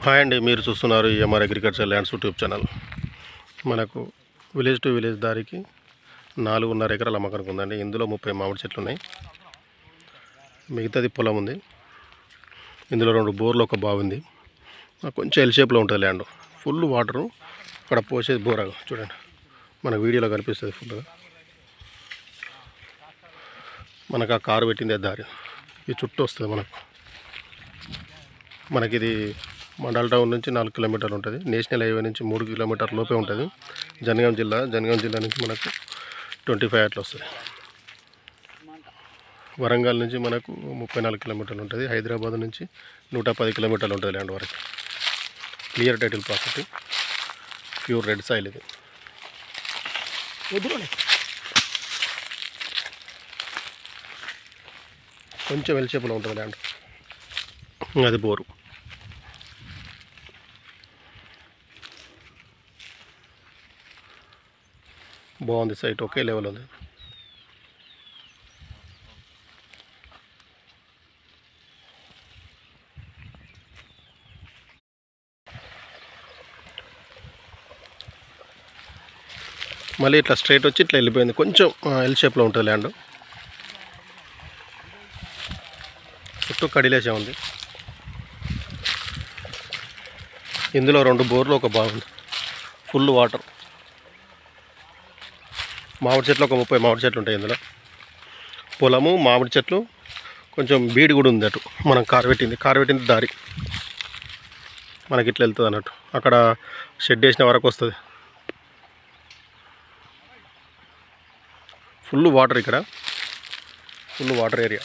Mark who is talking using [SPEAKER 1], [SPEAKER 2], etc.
[SPEAKER 1] Hi అండి, మీరు చూస్తున్నారు MR agriculture lands YouTube channel. మనకు విలేజ్ టు విలేజ్ దారికి 4.5 ఎకరాల అమ్మకానికి ఉందండి. ఇందులో 30 మామిడి చెట్లు ఉన్నాయి, మిగతాది పొలం ఉంది. ఇందులో 2 బోర్లు, ఒక బావి ఉంది. కొంచెం ఎల్ షేప్లో ఉంటుంది ల్యాండ్. ఫుల్ వాటరు అక్కడ పోసేది బోర్ చూడండి, మన వీడియోలో కనిపిస్తుంది ఫుల్గా. మనకు ఆ కారు పెట్టిందే దారి ఈ చుట్టూ వస్తుంది. మనకిది మండల్ టౌన్ నుంచి 4 కిలోమీటర్లు ఉంటుంది. నేషనల్ హైవే నుంచి 3 కిలోమీటర్ల లోపే ఉంటుంది. జనగాం జిల్లా నుంచి మనకు 25 అట్లా వస్తుంది. వరంగల్ నుంచి మనకు 34 కిలోమీటర్లు ఉంటుంది. హైదరాబాద్ నుంచి 110 కిలోమీటర్లు ఉంటుంది ల్యాండ్ వరకు. Clear title property, pure red soil. ఇది కొంచెం ఎల్ షేప్లో ఉంటుంది ల్యాండ్. అది బోరు. బాగుంది సైట్, ఒకే లెవెల్ ఉంది. మళ్ళీ ఇట్లా స్ట్రైట్ వచ్చి ఇట్లా వెళ్ళిపోయింది. కొంచెం ఎల్ షేప్లో ఉంటుంది ల్యాండ్. చుట్టూ కడిలేసే ఉంది. ఇందులో 2 బోర్లు, ఒక బాగుంది. Full water. మామిడి చెట్లు ఒక 30 మామిడి చెట్లు ఉంటాయి ఇందులో. పొలము, మామిడి చెట్లు, కొంచెం బీడి కూడా ఉంది. అటు మనం కారు పెట్టింది దారి మనకి ఇట్లా వెళ్తుంది అన్నట్టు. అక్కడ షెడ్ వేసిన వరకు వస్తుంది. ఫుల్ వాటర్, ఇక్కడ ఫుల్ వాటర్ ఏరియా.